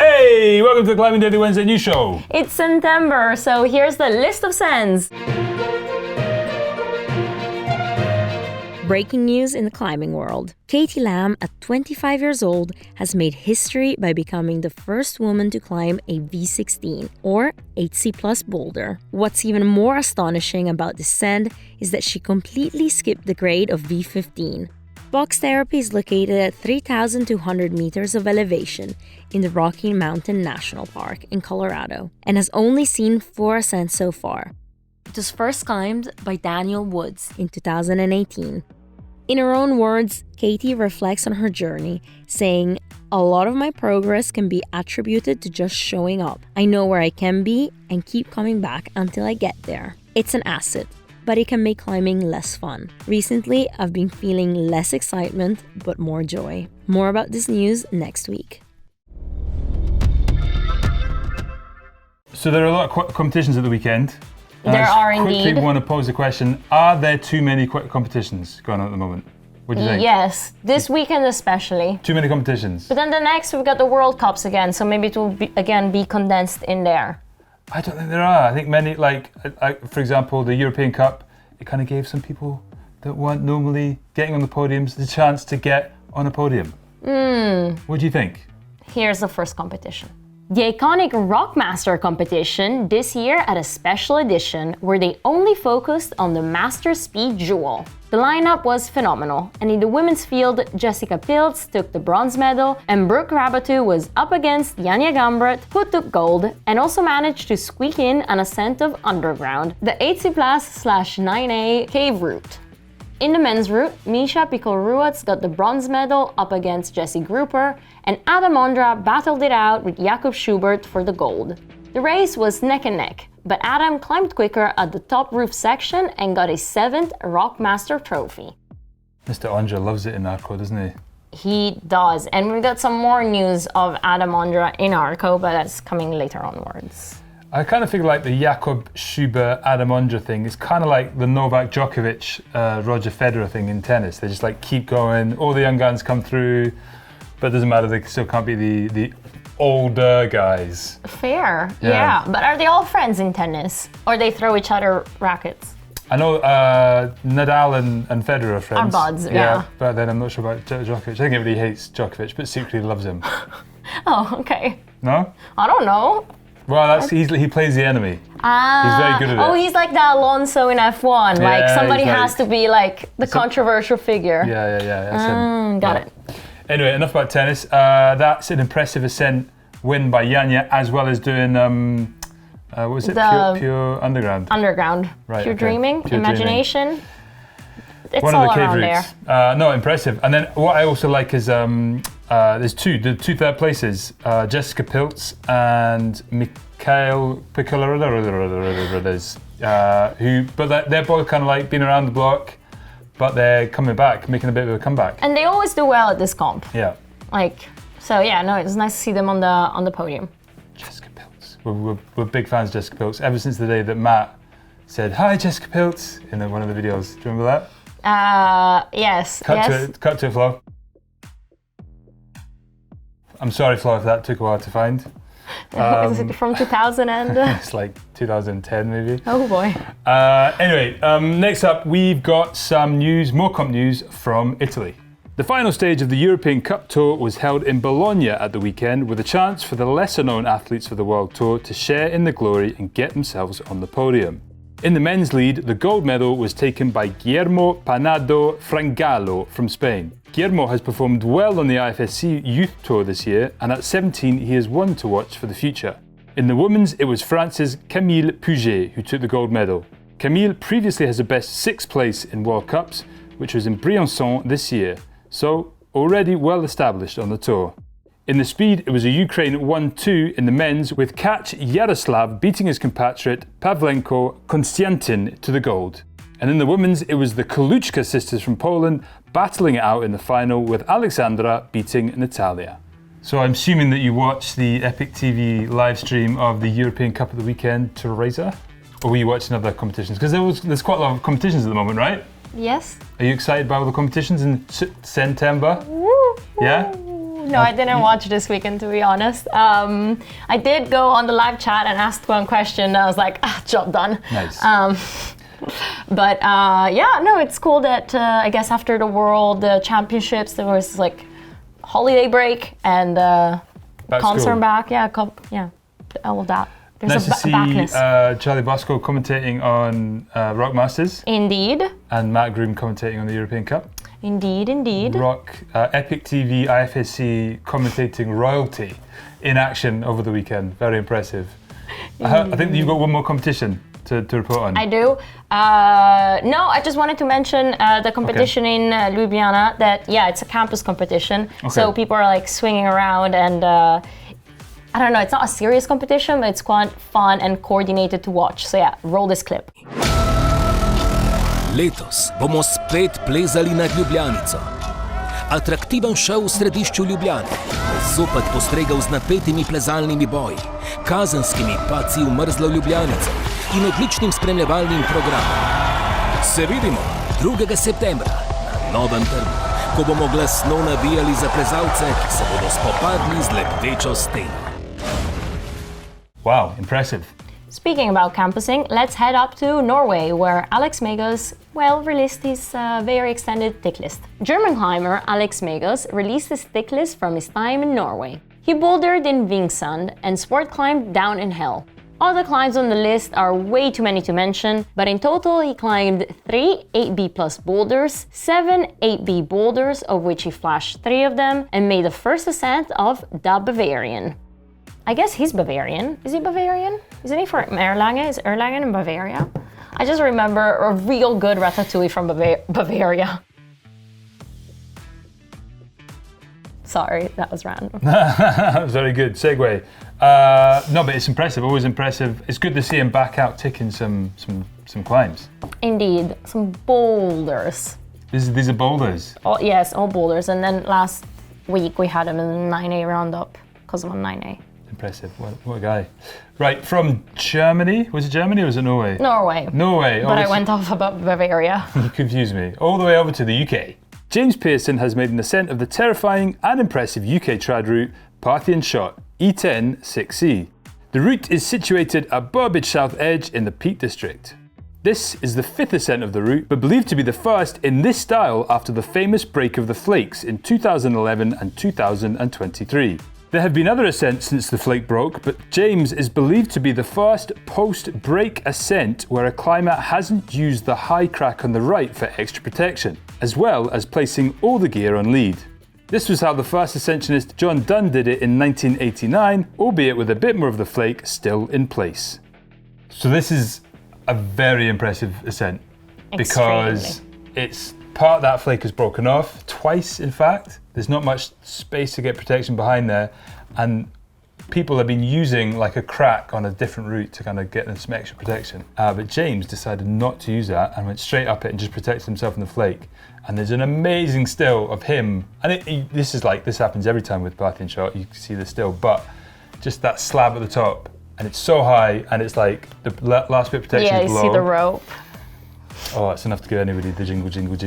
Hey, welcome to the Climbing Daily Wednesday news show. It's September, so here's the list of sends. Breaking news in the climbing world. Katie Lamb, at 25 years old, has made history by becoming the first woman to climb a V16, or 8C+ Boulder. What's even more astonishing about this send is that she completely skipped the grade of V15. Box therapy is located at 3,200 meters of elevation in the Rocky Mountain National Park in Colorado, and has only seen 4 ascents so far. It was first climbed by Daniel Woods in 2018. In her own words, Katie reflects on her journey, saying, "A lot of my progress can be attributed to just showing up. I know where I can be and keep coming back until I get there. It's an asset, but it can make climbing less fun. Recently, I've been feeling less excitement, but more joy." More about this news next week. So there are a lot of competitions at the weekend. There are indeed. I quickly want to pose the question, are there too many competitions going on at the moment? What do you think? Yes, this weekend especially. Too many competitions? But then the next we've got the World Cups again, so maybe it will be condensed in there. I don't think there are. I think many, for example, the European Cup, it kind of gave some people that weren't normally getting on the podiums the chance to get on a podium. What do you think? Here's the first competition. The iconic Rockmaster competition this year at a special edition where they only focused on the Master Speed Jewel. The lineup was phenomenal, and in the women's field, Jessica Pilz took the bronze medal and Brooke Rabatu was up against Janja Gambret, who took gold and also managed to squeak in an ascent of Underground, the 8C+/9A cave route. In the men's route, Misha Pikul-Ruats got the bronze medal up against Jesse Grouper, and Adam Ondra battled it out with Jakub Schubert for the gold. The race was neck and neck, but Adam climbed quicker at the top roof section and got his 7th Rockmaster trophy. Mr. Ondra loves it in Arco, doesn't he? He does, and we've got some more news of Adam Ondra in Arco, but that's coming later onwards. I kind of feel like the Jakub Schubert Adam Ondra thing is kind of like the Novak Djokovic Roger Federer thing in tennis. They just keep going, all the young guns come through, but it doesn't matter, they still can't be the older guys. Fair, yeah. But are they all friends in tennis? Or they throw each other rackets? I know Nadal and Federer are friends. Are buds, yeah. But then I'm not sure about Djokovic. I think everybody hates Djokovic, but secretly loves him. Oh, okay. No? I don't know. Well, he plays the enemy. He's very good at it. Oh, he's like the Alonso in F1. Somebody has to be the controversial figure. Yeah. That's him. Got it. Anyway, enough about tennis. That's an impressive ascent win by Janja, as well as doing, what was it? Pure Underground. Underground. Right, Pure Dreaming, Pure Imagination. Dreaming. It's one all of the cave around routes. there. No, impressive. And then what I also like is there's the two third places, Jessica Pilz and Mikhail Pikul-Ruats, but they're both kind of been around the block, but they're coming back, making a bit of a comeback. And they always do well at this comp. Yeah. It's nice to see them on the podium. Jessica Pilz. We're big fans of Jessica Pilz ever since the day that Matt said, "Hi, Jessica Pilz," in one of the videos. Do you remember that? Yes. Cut to it, Flo. I'm sorry, Flo, if that took a while to find. Is it from 2000 and? It's 2010 maybe. Oh boy. Anyway, next up we've got some news, more comp news from Italy. The final stage of the European Cup Tour was held in Bologna at the weekend, with a chance for the lesser-known athletes of the World Tour to share in the glory and get themselves on the podium. In the men's lead, the gold medal was taken by Guillermo Panado Frangallo from Spain. Guillermo has performed well on the IFSC Youth Tour this year, and at 17 he is one to watch for the future. In the women's, it was France's Camille Puget who took the gold medal. Camille previously has a best 6th place in World Cups, which was in Briançon this year, so already well established on the tour. In the speed, it was a Ukraine 1-2 in the men's, with Kach Yaroslav beating his compatriot Pavlenko Konstantin to the gold. And in the women's, it was the Kaluchka sisters from Poland battling it out in the final, with Alexandra beating Natalia. So I'm assuming that you watched the EpicTV live stream of the European Cup of the weekend, Teresa? Or were you watching other competitions? Because there's quite a lot of competitions at the moment, right? Yes. Are you excited by all the competitions in September? Woo, yeah? No, I didn't watch this weekend, to be honest. I did go on the live chat and asked one question. I was like, job done. Nice. But it's cool that I guess after the World Championships there was like holiday break and comps are back. All of that. There's nice to see Charlie Bosco commentating on Rock Masters. Indeed. And Matt Groom commentating on the European Cup. Indeed. Rock, EpicTV, IFSC commentating royalty in action over the weekend. Very impressive. I think you've got one more competition to report on. I do. No, I just wanted to mention the competition in Ljubljana. It's a campus competition. Okay. So people are like swinging around and I don't know, it's not a serious competition, but it's quite fun and coordinated to watch. So roll this clip. Letos bomo spet plezali nad Ljubljanico. Atraktiven šov v središču Ljubljane bo zopet postregal z napetimi plezalnimi boji, kazenskimi padci v mrzlo Ljubljanico in odličnim spremljevalnim programom. Se vidimo 2. septembra na Novem trgu, ko bomo glasno navijali za plezalce, ki se bodo spopadli z lebdečo steno. Wow, impressive. Speaking about campusing, let's head up to Norway, where Alex Megos, released his very extended tick list. German climber Alex Megos released his tick list from his time in Norway. He bouldered in V16 and sport climbed down in Hell. All the climbs on the list are way too many to mention, but in total he climbed 3 8B plus boulders, 7 8B boulders, of which he flashed 3 of them, and made the first ascent of the Bavarian. I guess he's Bavarian. Is he Bavarian? Isn't he from Erlangen? Is Erlangen in Bavaria? I just remember a real good ratatouille from Bavaria. Sorry, that was random. That was very good. Segue. No, but it's impressive, always impressive. It's good to see him back out ticking some climbs. Indeed, some boulders. These are boulders? Oh, yes, all boulders. And then last week we had him in the 9A roundup because I'm on 9A. Impressive, what a guy. Right, from Germany, was it Germany or was it Norway? Norway. But I went off about Bavaria. You confused me. All the way over to the UK. James Pearson has made an ascent of the terrifying and impressive UK trad route Parthian Shot, E10 6C. The route is situated at Burbage South Edge in the Peak District. This is the 5th ascent of the route, but believed to be the first in this style after the famous break of the Flakes in 2011 and 2023. There have been other ascents since the flake broke, but James is believed to be the first post-break ascent where a climber hasn't used the high crack on the right for extra protection, as well as placing all the gear on lead. This was how the first ascensionist John Dunn did it in 1989, albeit with a bit more of the flake still in place. So this is a very impressive ascent because it's part that flake has broken off, twice in fact. There's not much space to get protection behind there, and people have been using like a crack on a different route to kind of get them some extra protection. But James decided not to use that and went straight up it and just protected himself from the flake. And there's an amazing still of him, and this happens every time with Parthian Shot, you can see the still, but just that slab at the top, and it's so high, and it's like the last bit of protection is low. Yeah, you see the rope. Oh, it's enough to give anybody the jingle jangles.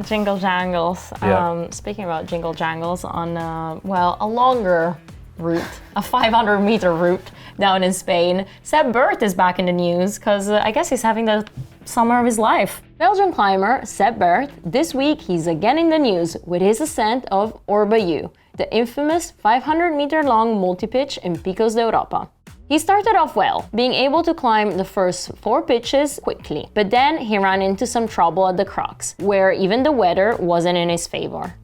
Jingle jangles. Yeah. Speaking about jingle jangles, on a longer route, a 500-meter route down in Spain, Seb Berthe is back in the news because I guess he's having the summer of his life. Belgian climber Seb Berthe, this week he's again in the news with his ascent of Orbayu, the infamous 500-meter-long multi-pitch in Picos de Europa. He started off well, being able to climb the first 4 pitches quickly, but then he ran into some trouble at the crux, where even the weather wasn't in his favor.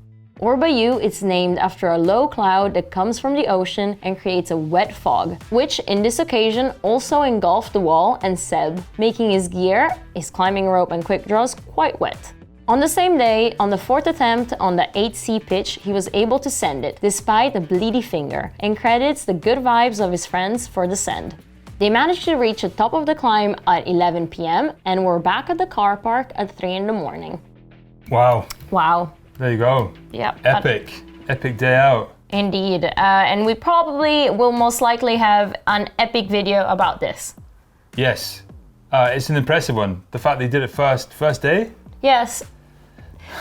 Orbayu is named after a low cloud that comes from the ocean and creates a wet fog, which in this occasion also engulfed the wall and Seb, making his gear, his climbing rope and quick draws quite wet. On the same day, on the 4th attempt on the 8C pitch, he was able to send it, despite a bleedy finger, and credits the good vibes of his friends for the send. They managed to reach the top of the climb at 11 p.m. and were back at the car park at 3 in the morning. Wow. There you go. Yeah. Epic day out. Indeed. And we probably will most likely have an epic video about this. Yes. It's an impressive one. The fact they did it first day? Yes.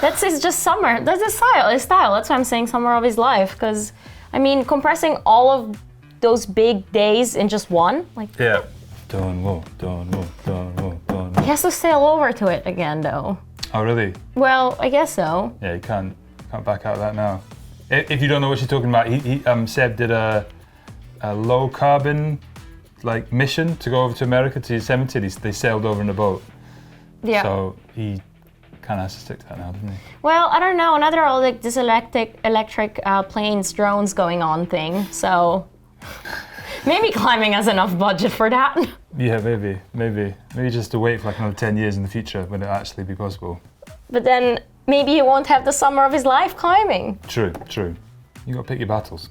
It's just summer. That's his style. That's why I'm saying summer of his life. Because, I mean, compressing all of those big days in just one, like. Yeah. Don't move. He has to sail over to it again, though. Oh, really? Well, I guess so. Yeah, you can't back out of that now. If you don't know what she's talking about, Seb did a low carbon mission to go over to America to Yosemite. They sailed over in a boat. Yeah. So he kind of has to stick to that now, doesn't he? Well, I don't know. Another this electric planes, drones going on thing. So maybe climbing has enough budget for that. Yeah, maybe just to wait for another 10 years in the future when it'll actually be possible. But then maybe he won't have the summer of his life climbing. True. You got to pick your battles.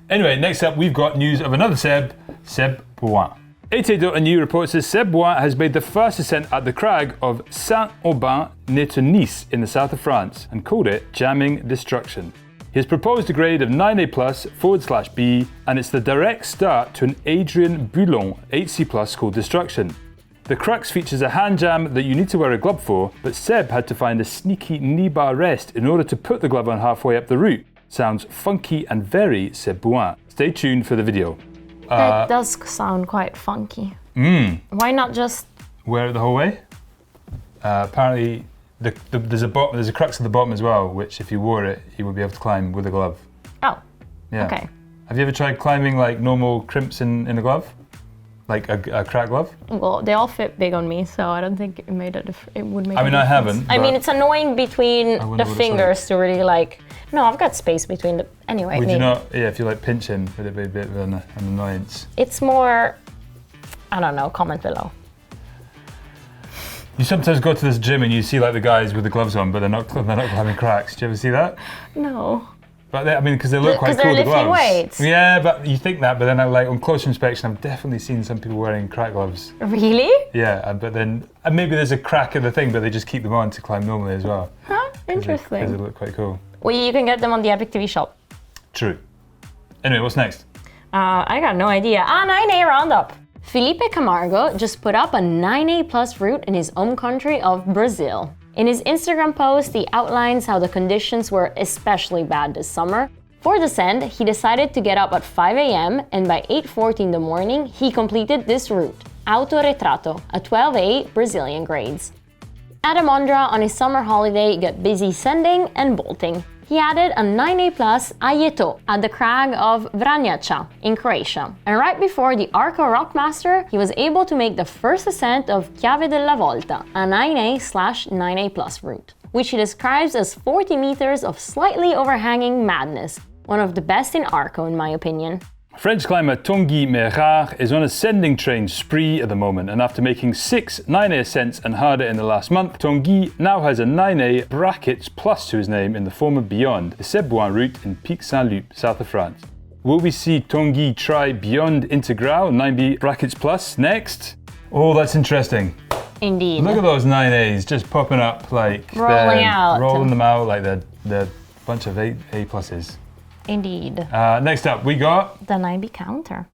Anyway, next up we've got news of another Seb Bouin. ET.NU reports that Seb Bouin has made the first ascent at the crag of Saint-Aubin near to Nice in the south of France and called it jamming destruction. He has proposed a grade of 9A+/B and it's the direct start to an Adrien Boulon 8C+ called Destruction. The crux features a hand jam that you need to wear a glove for, but Seb had to find a sneaky knee bar rest in order to put the glove on halfway up the route. Sounds funky and very Seb Bouin. Stay tuned for the video. That does sound quite funky. Why not just wear it the whole way? Apparently, there's a crux at the bottom as well, which if you wore it, you would be able to climb with a glove. Oh, yeah. Okay. Have you ever tried climbing normal crimps in a glove? Like a crack glove? Well, they all fit big on me, so I don't think it would make a difference. I mean, I haven't. I mean, it's annoying between the fingers to really No, I've got space between the. Anyway. Would you not? Yeah, if you pinching, would it be a bit of an annoyance? It's more. I don't know. Comment below. You sometimes go to this gym and you see the guys with the gloves on, but they're not having cracks. Do you ever see that? No. But because they look quite cool, the gloves. Because they're lifting weights. Yeah, but you think that, but then on close inspection, I've definitely seen some people wearing crack gloves. Really? Yeah, but then maybe there's a crack in the thing, but they just keep them on to climb normally as well. Huh? Interesting. Because they look quite cool. Well, you can get them on the EpicTV shop. True. Anyway, what's next? I got no idea. 9A roundup. Felipe Camargo just put up a 9A+ route in his home country of Brazil. In his Instagram post, he outlines how the conditions were especially bad this summer. For the ascent, he decided to get up at 5 a.m. and by 8:40 in the morning, he completed this route, Autorretrato, a 12A Brazilian grades. Adam Ondra on his summer holiday got busy sending and bolting. He added a 9A+ Ajeto at the crag of Vraniaca in Croatia. And right before the Arco Rockmaster, he was able to make the first ascent of Chiave della Volta, a 9A/9A+ route, which he describes as 40 meters of slightly overhanging madness, one of the best in Arco in my opinion. French climber Tanguy Merard is on a sending train spree at the moment, and after making 6 9A ascents and harder in the last month, Tanguy now has a 9A brackets plus to his name in the form of Beyond, the Seb Bouin route in Pic Saint-Loup, south of France. Will we see Tanguy try Beyond Integral 9B brackets plus next? Oh, that's interesting. Indeed. Look at those 9As just popping up rolling them out like they're a bunch of 8A pluses. Indeed. Next up, we got the 9B counter.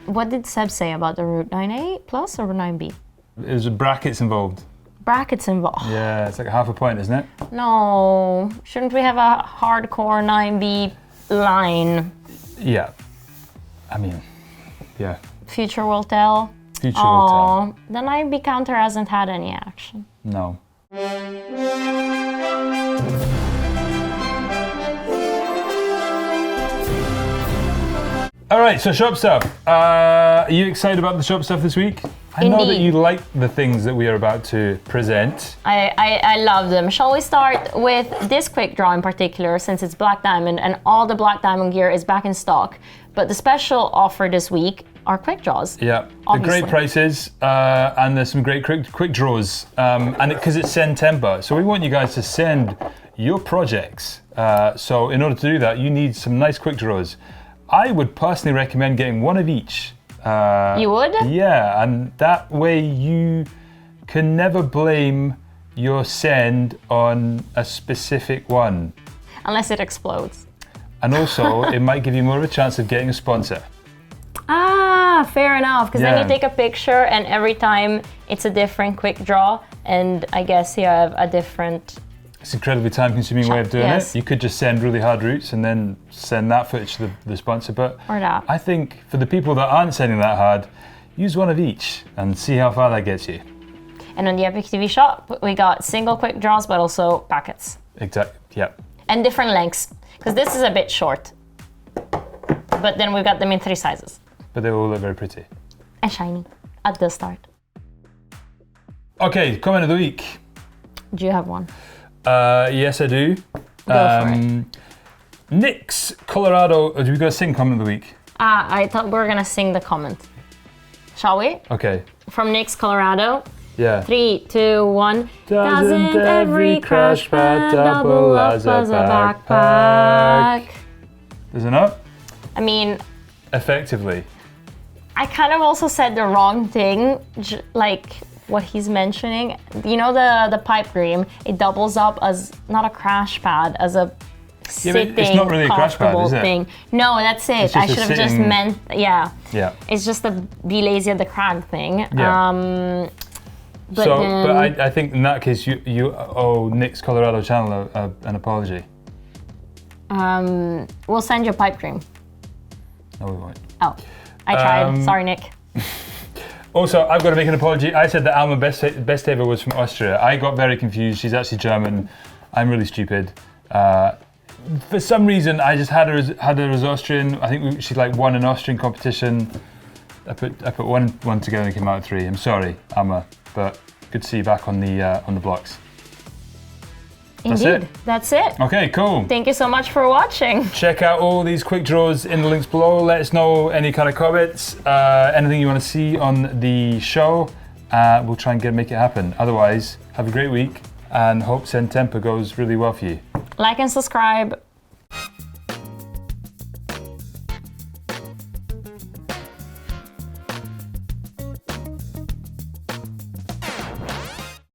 What did Seb say about the route? 9A+ or 9B? There's brackets involved. Brackets involved. Yeah, it's like half a point, isn't it? No, shouldn't we have a hardcore 9B line? Yeah. I mean, yeah. Future will tell. Future will tell. The 9B counter hasn't had any action. No. All right, so shop stuff. Are you excited about the shop stuff this week? I know that you like the things that we are about to present. I love them. Shall we start with this quick draw in particular, since it's Black Diamond and all the Black Diamond gear is back in stock. But the special offer this week are quick draws. Yeah, obviously. Great prices and there's some great quick draws. And because it's September, so we want you guys to send your projects. So in order to do that, you need some nice quick draws. I would personally recommend getting one of each. You would? Yeah, and that way you can never blame your send on a specific one. Unless it explodes. And also, it might give you more of a chance of getting a sponsor. Ah, fair enough. Because then you take a picture, and every time it's a different quick draw, and I guess you have a different. It's an incredibly time-consuming way of doing it. You could just send really hard routes and then send that footage to the sponsor. But or that. I think for the people that aren't sending that hard, use one of each and see how far that gets you. And on the EpicTV shop, we got single quick draws, but also packets. Exactly. Yep. And different lengths, because this is a bit short. But then we've got them in 3 sizes. But they all look very pretty. And shiny at the start. Okay, comment of the week. Do you have one? Yes, I do. Go for it. Nick's Colorado. Do we go sing comment of the week? I thought we were gonna sing the comment. Shall we? Okay. From Nick's Colorado. Yeah. 3, 2, 1. Doesn't every crash pad double as a backpack? Does it not? I mean, effectively. I kind of also said the wrong thing, like what he's mentioning. You know the pipe dream, it doubles up as not a crash pad, as a sitting, it's not really a crash pad, is it? Thing. No, that's it. I should have just meant, yeah. It's just the be lazy at the crag thing. Yeah. But I think in that case you owe Nick's Colorado channel an apology. We'll send you a pipe dream. No, we won't. Oh, I tried. Sorry, Nick. Also, I've got to make an apology. I said that Alma Bestever was from Austria. I got very confused. She's actually German. I'm really stupid. For some reason, I just had her as Austrian. I think she won an Austrian competition. I put one together and it came out 3. I'm sorry, Alma, but good to see you back on the blocks. Indeed. That's it. Okay, cool. Thank you so much for watching. Check out all these quick draws in the links below. Let us know any kind of comments, anything you want to see on the show. We'll try and make it happen. Otherwise, have a great week and hope Send Temper goes really well for you. Like and subscribe.